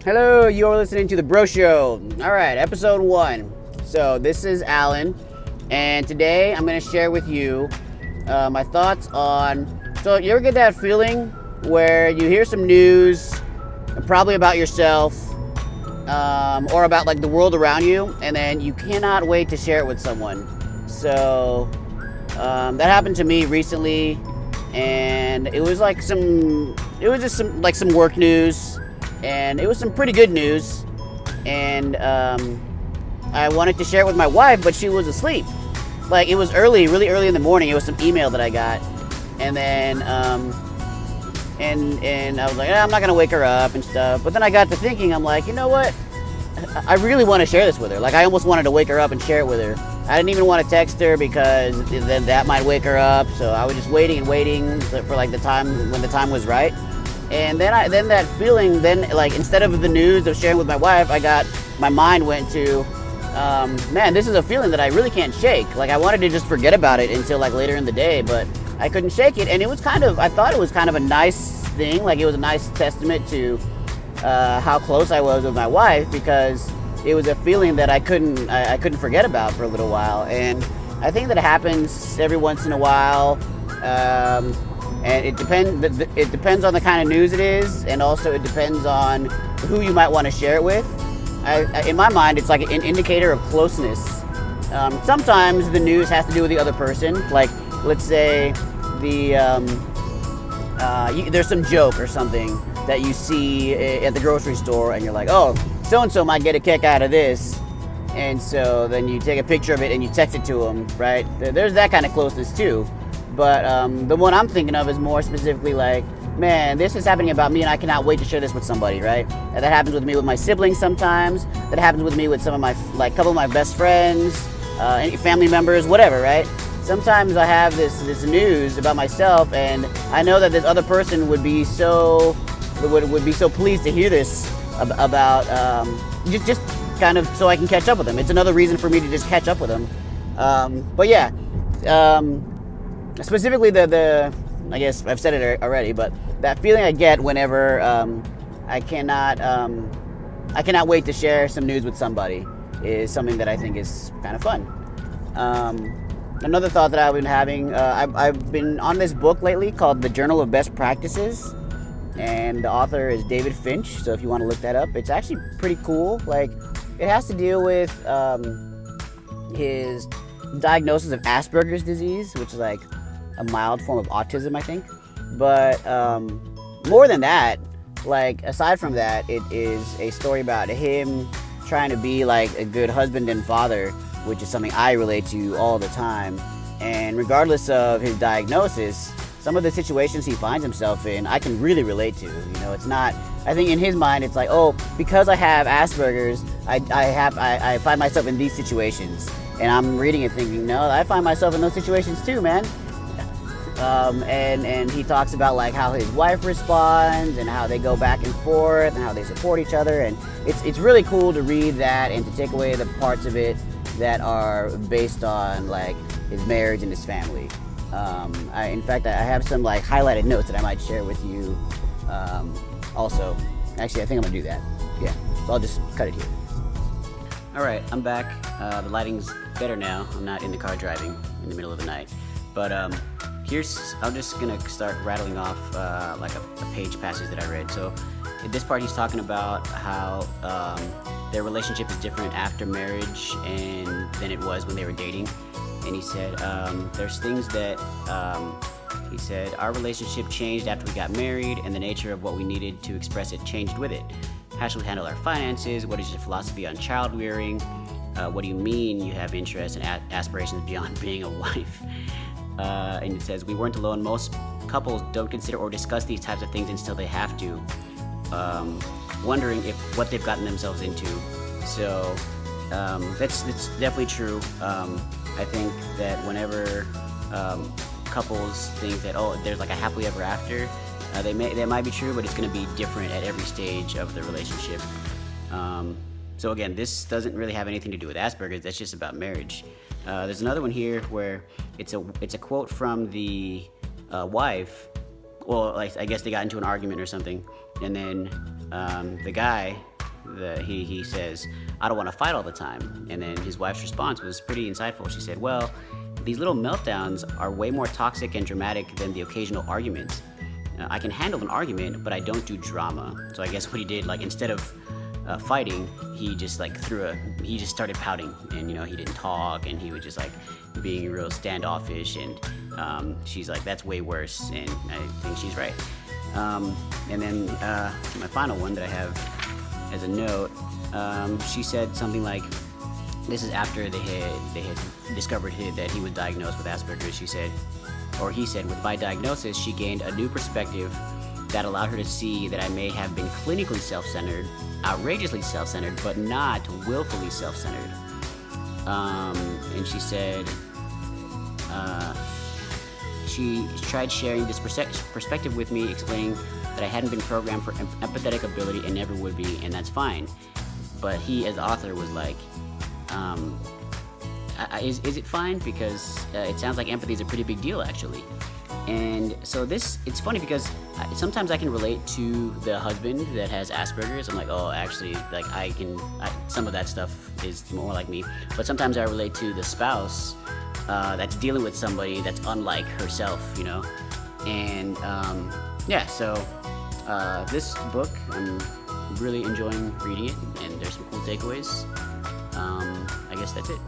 Hello, you're listening to The Bro Show. All right, episode 1. So, this is Alan, and today I'm going to share with you my thoughts on. So, you ever get that feeling where you hear some news, probably about yourself, or about like the world around you, and then you cannot wait to share it with someone? So, that happened to me recently, and it was like some work news, and it was some pretty good news, and I wanted to share it with my wife, but she was asleep. Like it was early, really early in the morning. It was some email that I got, and then and I was like, I'm not gonna wake her up and stuff. But then I got to thinking, I'm like, you know what? I really want to share this with her. Like I almost wanted to wake her up and share it with her. I didn't even want to text her because then that might wake her up. So I was just waiting and waiting for like the time when the time was right. And then that feeling, then like instead of the news of sharing with my wife, my mind went to, man, this is a feeling that I really can't shake. Like I wanted to just forget about it until like later in the day, but I couldn't shake it. And I thought it was kind of a nice thing. Like it was a nice testament to how close I was with my wife, because it was a feeling that I couldn't forget about for a little while. And I think that happens every once in a while. And it depends on the kind of news it is, and also it depends on who you might want to share it with. In my mind, it's like an indicator of closeness. Sometimes the news has to do with the other person. Like, let's say there's some joke or something that you see at the grocery store, and you're like, oh, so-and-so might get a kick out of this. And so then you take a picture of it and you text it to them, right? There's that kind of closeness too. But the one I'm thinking of is more specifically like, man, this is happening about me and I cannot wait to share this with somebody, right? And that happens with me with my siblings sometimes. That happens with me with some of my, like, couple of my best friends, any family members, whatever, right? Sometimes I have this news about myself, and I know that this other person would be so pleased to hear this about just kind of so I can catch up with them. It's another reason for me to just catch up with them. But yeah. Specifically, I guess I've said it already, but that feeling I get whenever I cannot wait to share some news with somebody is something that I think is kind of fun. Another thought that I've been having, I've been on this book lately called The Journal of Best Practices, and the author is David Finch. So if you want to look that up, it's actually pretty cool. Like it has to deal with his diagnosis of Asperger's disease, which is like a mild form of autism, I think. But more than that, like aside from that, it is a story about him trying to be like a good husband and father, which is something I relate to all the time. And regardless of his diagnosis, some of the situations he finds himself in, I can really relate to. You know, it's not. I think in his mind, it's like, oh, because I have Asperger's, I find myself in these situations. And I'm reading it thinking, no, I find myself in those situations too, man. And he talks about like how his wife responds and how they go back and forth and how they support each other. And it's really cool to read that and to take away the parts of it that are based on like his marriage and his family. In fact, I have some like highlighted notes that I might share with you. Also, actually, I think I'm gonna do that. Yeah, so I'll just cut it here. All right, I'm back. The lighting's better now. I'm not in the car driving in the middle of the night. But I'm just gonna start rattling off like a page passage that I read. So at this part, he's talking about how their relationship is different after marriage than it was when they were dating. And he said there's things that he said our relationship changed after we got married, and the nature of what we needed to express it changed with it. How should we handle our finances? What is your philosophy on child rearing? What do you mean you have interests and aspirations beyond being a wife? And it says, we weren't alone. Most couples don't consider or discuss these types of things until they have to, wondering if what they've gotten themselves into. So that's definitely true. I think that whenever couples think that, oh, there's like a happily ever after, that might be true, but it's going to be different at every stage of the relationship. So again, this doesn't really have anything to do with Asperger's. That's just about marriage. There's another one here where it's a quote from the wife. Well, like I guess they got into an argument or something, and then the guy he says, "I don't want to fight all the time." And then his wife's response was pretty insightful. She said, "Well, these little meltdowns are way more toxic and dramatic than the occasional argument. I can handle an argument, but I don't do drama." So I guess what he did, like instead of fighting, he just like he just started pouting, and he didn't talk, and he was just like being real standoffish. And she's like, "That's way worse," and I think she's right. And then my final one that I have as a note, she said something like, this is after they had discovered that he was diagnosed with Asperger's. He said, "With my diagnosis, she gained a new perspective that allowed her to see that I may have been clinically self-centered, outrageously self-centered, but not willfully self-centered." And she said she tried sharing this perspective with me, explaining that I hadn't been programmed for empathetic ability and never would be, and that's fine. But he, as the author, was like, is it fine? Because it sounds like empathy is a pretty big deal, actually. And so it's funny because sometimes I can relate to the husband that has Asperger's. I'm like, oh, actually, like some of that stuff is more like me. But sometimes I relate to the spouse that's dealing with somebody that's unlike herself, And so this book, I'm really enjoying reading it, and there's some cool takeaways. I guess that's it.